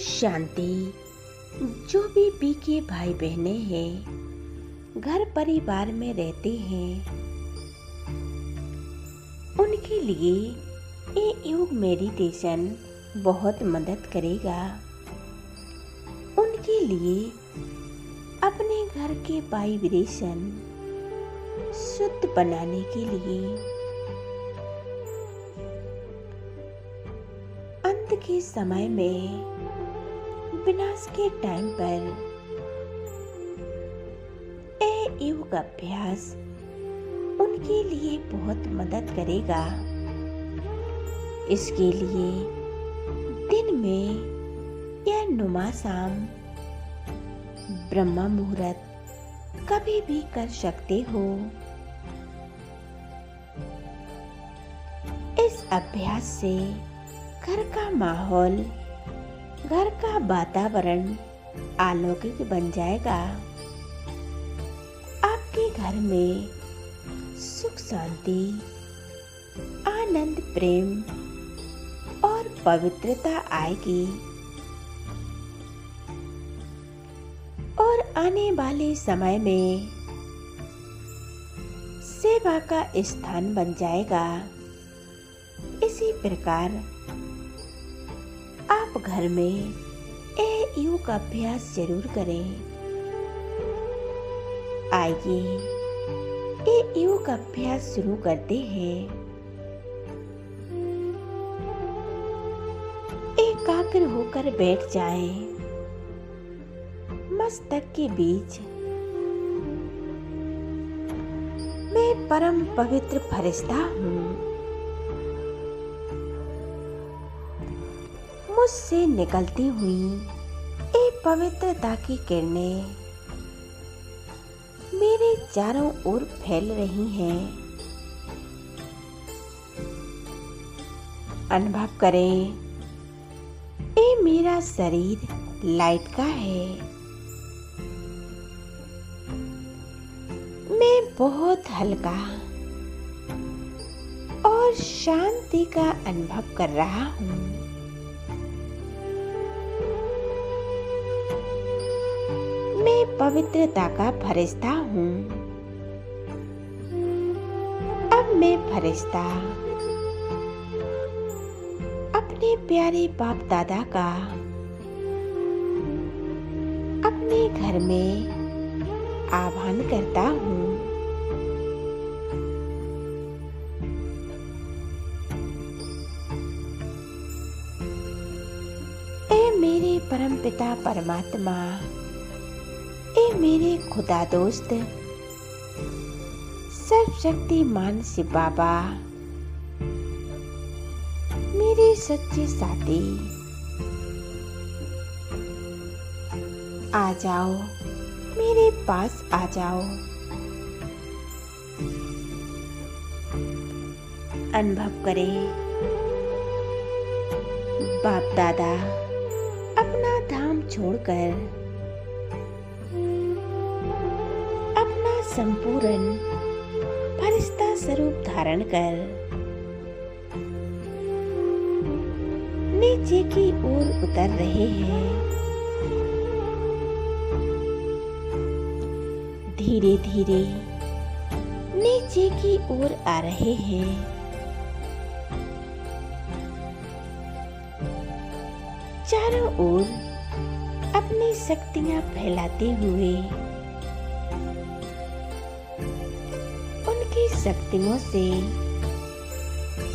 शांति। जो भी पी के भाई बहनें हैं, घर परिवार में रहते हैं, उनके लिए ये योग मेडिटेशन बहुत मदद करेगा। उनके लिए अपने घर के वाइब्रेशन शुद्ध बनाने के लिए अंत के समय में, विनाश के टाइम पर ये योग अभ्यास उनके लिए बहुत मदद करेगा। इसके लिए दिन में या नुमा शाम ब्रह्म मुहूर्त कभी भी कर सकते हो। इस अभ्यास से घर का माहौल, घर का वातावरण अलौकिक बन जाएगा। आपके घर में सुख शांति, आनंद, प्रेम और पवित्रता आएगी और आने वाले समय में सेवा का स्थान बन जाएगा। इसी प्रकार आप घर में ये योग अभ्यास जरूर करें। आइए ये योग अभ्यास शुरू करते हैं। एकाग्र होकर बैठ जाएं। मस्तक के बीच मैं परम पवित्र फरिश्ता हूँ। मुझसे निकलती हुई एक पवित्रता की किरणें मेरे चारों ओर फैल रही हैं। अनुभव करें, ये मेरा शरीर लाइट का है। मैं बहुत हल्का और शांति का अनुभव कर रहा हूँ। मैं पवित्रता का फरिश्ता हूँ। अब मैं फरिश्ता अपने प्यारे बाप दादा का अपने घर में आह्वान करता हूँ। ए मेरे परम पिता परमात्मा, ए मेरे खुदा दोस्त सर्वशक्तिमान शिव बाबा, मेरे सच्चे साथी, आ जाओ, मेरे पास आ जाओ। अनुभव करें, बाप दादा अपना धाम छोड़कर अपना संपूर्ण फरिश्ता स्वरूप धारण कर नीचे की ओर उतर रहे हैं। धीरे धीरे नीचे की ओर आ रहे हैं। चारों ओर अपनी शक्तियां फैलाते हुए उनकी शक्तियों से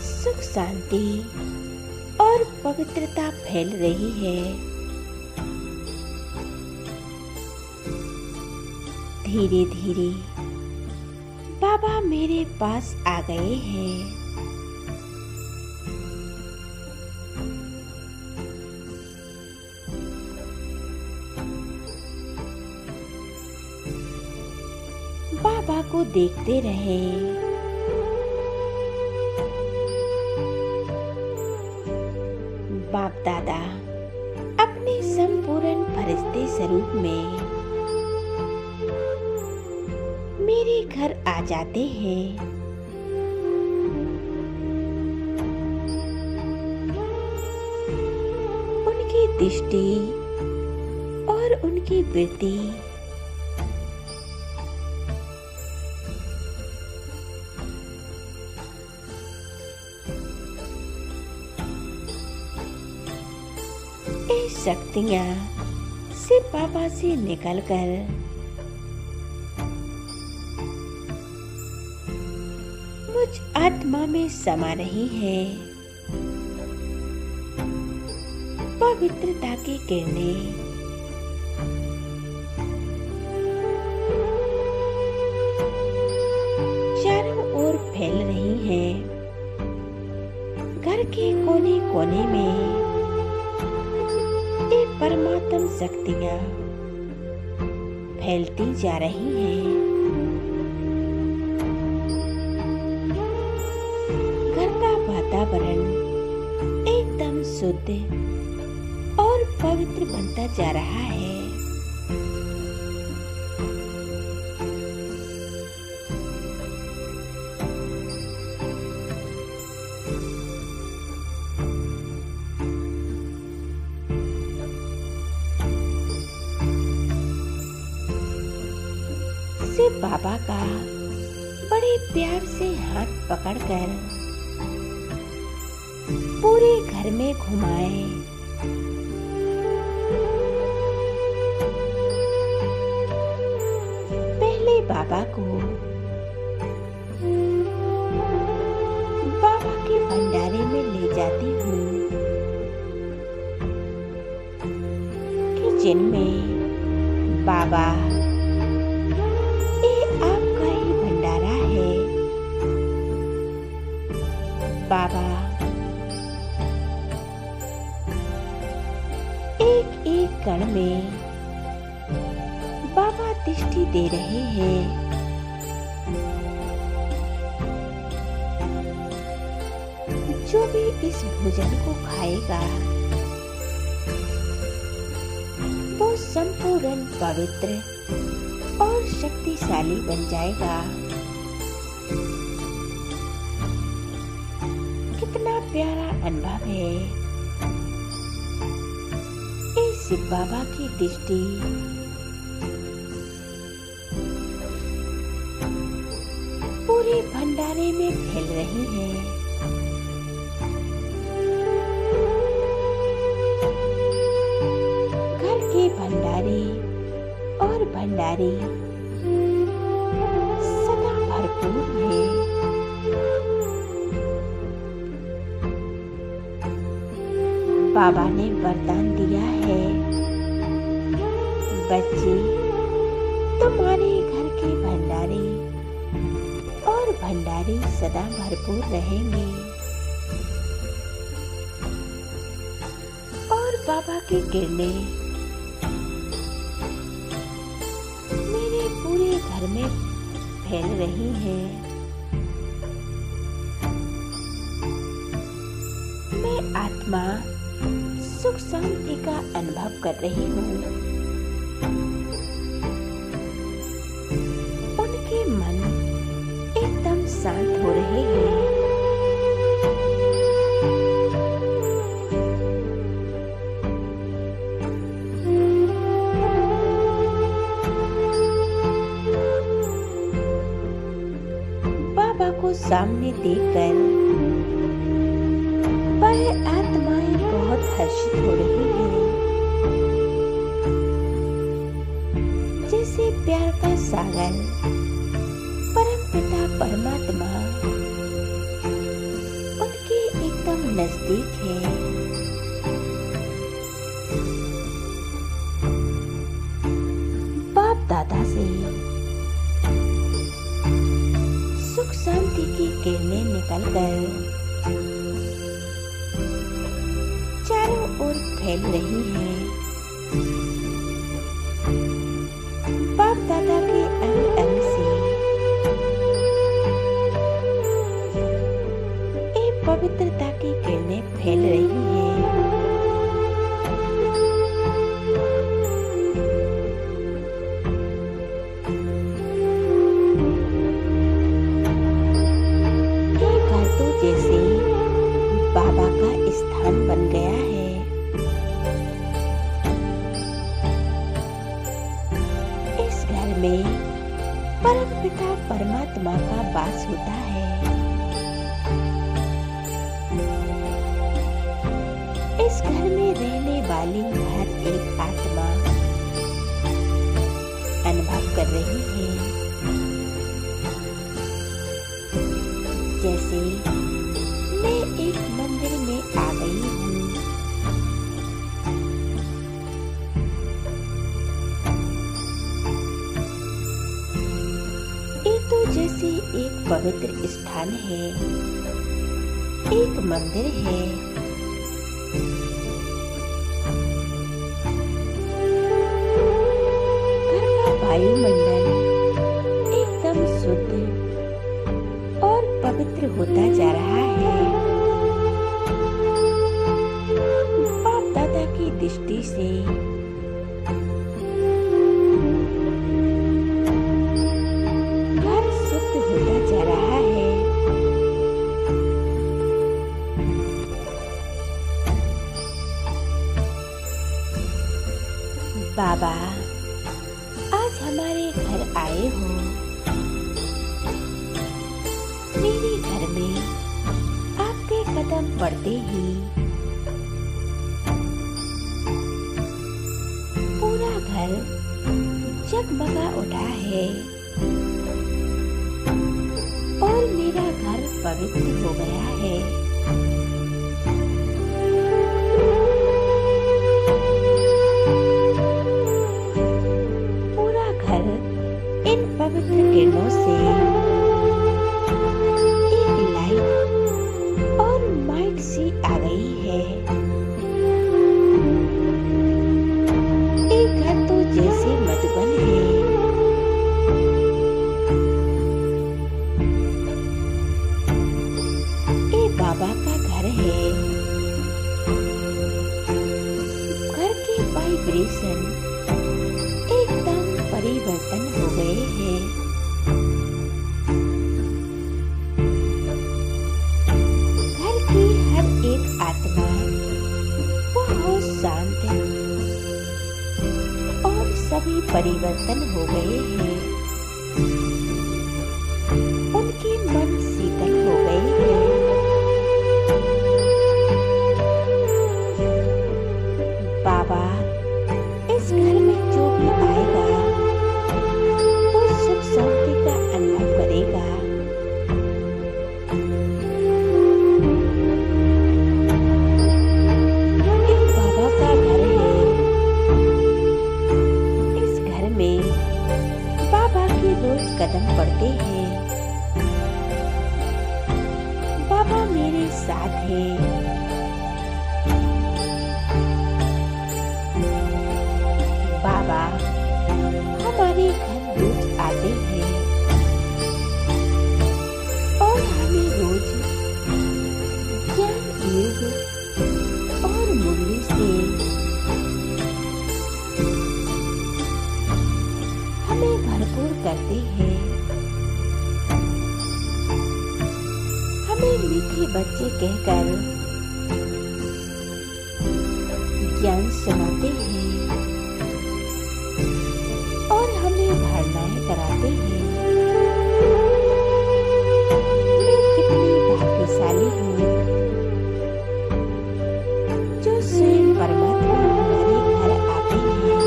सुख शांति और पवित्रता फैल रही है। धीरे धीरे बाबा मेरे पास आ गए हैं। बाबा को देखते रहे। बाप दादा अपने संपूर्ण फरिश्ते स्वरूप में मेरे घर आ जाते हैं। दृष्टि और उनकी वृत्ति ये शक्तियाँ शिव बाबा से निकलकर मुझ आत्मा में समा रही है। पवित्रता की किरणें चारों ओर फैल रही हैं। घर के कोने कोने में ये परमात्म शक्तियाँ फैलती जा रही हैं। घर का वातावरण एकदम शुद्ध और पवित्र बनता जा रहा है। शिव बाबा का बड़े प्यार से हाथ पकड़कर पूरे घर में घुमाए। पहले बाबा को बाबा के भंडारे में ले जाती हूँ, किचन में बाबा आपका ही भंडारा है। बाबा एक एक कण में बाबा दृष्टि दे रहे हैं। जो भी इस भोजन को खाएगा वो संपूर्ण पवित्र और शक्तिशाली बन जाएगा। कितना प्यारा अनुभव है। इस शिव बाबा की दृष्टि पूरे भंडारे में फैल रही है। घर के भंडारे और भंडारी सदा भरपूर है। बाबा ने वरदान दिया है, बच्चे तुम्हारे घर के भंडारे और भंडारी सदा भरपूर रहेंगे। और बाबा की किरणें पूरे घर में फैल रही है। मैं आत्मा सुख शांति का अनुभव कर रही हूँ। उनके मन एकदम शांत हो रहे हैं। बाबा को सामने देखकर वह आत्माएं बहुत हर्षित हो रही हैं। जैसे प्यार का सागर परमपिता परमात्मा उनके एकदम नजदीक है। बाप दादा से सुख शांति की किरणें निकलकर चारों ओर फैल रही हैं। बाप दादा के अंग अंग से एक पवित्रता की किरणें फैल रही हैं। जैसे बाबा का स्थान बन गया है। में परमपिता परमात्मा का वास होता है। इस घर में रहने वाली हर एक आत्मा अनुभव कर रही है जैसे मैं एक मंदिर में आ गई हूँ। ये तो जैसे एक पवित्र स्थान है, एक मंदिर है। घर का वायुमंडल एकदम शुद्ध और पवित्र होता जा रहा है। बाप दादा की दृष्टि से घर शुद्ध होता जा रहा है। बाबा आज हमारे घर आए हो। मेरे घर में आपके कदम पड़ते ही पूरा घर जगमगा उठा है और मेरा घर पवित्र हो गया है। पूरा घर इन पवित्र किरणों से एक लाइट और माइट सी आ गई है। एक घर तो जैसे मधुबन है। ये बाबा का घर है। घर के वाइब्रेशन एकदम परिवर्तन हो गए हैं। घर की हर एक आत्मा बहुत शांत और सभी परिवर्तन हो गए हैं। उनके मन शीतल हो गए हैं। बाबा इस घर में जो भी आएगा वो सुख शांति का अनुभव करेगा। ये बाबा का घर है। इस घर में बाबा के रोज कदम पड़ते हैं। बाबा मेरे साथ है। बाबा हमारे घर रोज आते हैं और हमें रोज ज्ञान योग और मुरली से हमें भरपूर करते हैं। हमें मीठे बच्चे कहकर ज्ञान सुनाते हैं और हमें धारणाएं कराते हैं। मैं कितनी भाग्यशाली हूँ जो स्वयं परमात्मा हमारे घर आते हैं।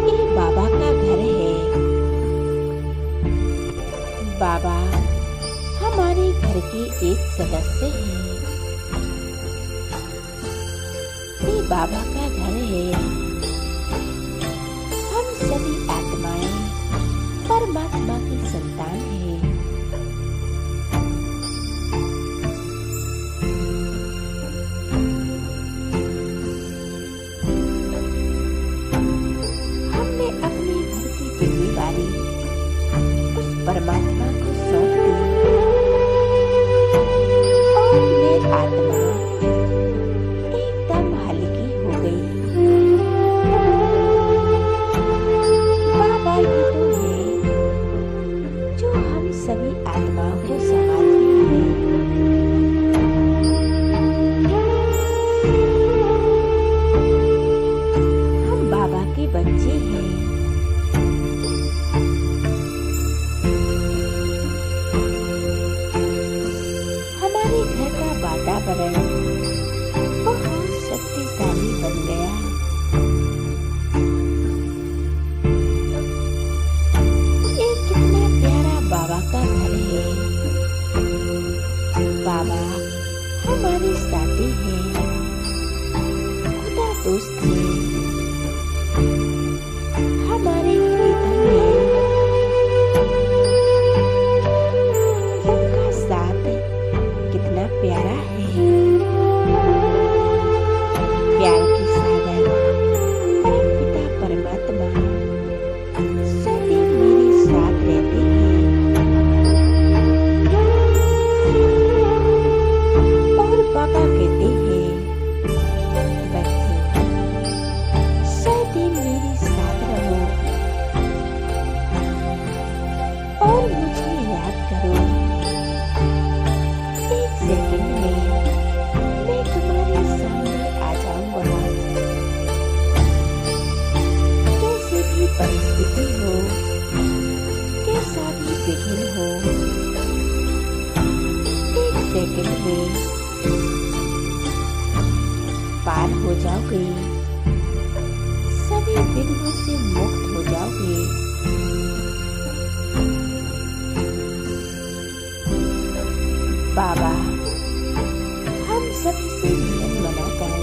ये बाबा का घर है। बाबा हमारे घर के एक सदस्य हैं। ये बाबा का घर है। हम सभी आत्माएं परमात्मा की संतान हैं। हमने अपने घर की जिम्मेदारी उस परमात्मा को सौंप दी और मैं आत्मा एकदम हल्की हो गई। बाबा ही तो है जो हम सभी आत्माओं को संभालते हैं। घर है। बाबा हमारी शादी है, खुदा दोस्त है, हमारे वेतन है, उनका साथ कितना प्यारा है। प्यार की सागर परम पिता परमात्मा सदैव मेरे साथ रहते हैं और बाबा कहते हैं, बच्चे सदैव मेरे साथ रहो और मुझे याद करो। एक सेकंड में मैं तुम्हारे सामने आ जाऊंगा। कैसी भी परिस्थिति हो, कैसा भी विघ्न हो, एक सेकंड में पार हो जाओगे, सभी विघ्नों से मुक्त हो जाओगे। बाबा हम सभी से नियम बनाकर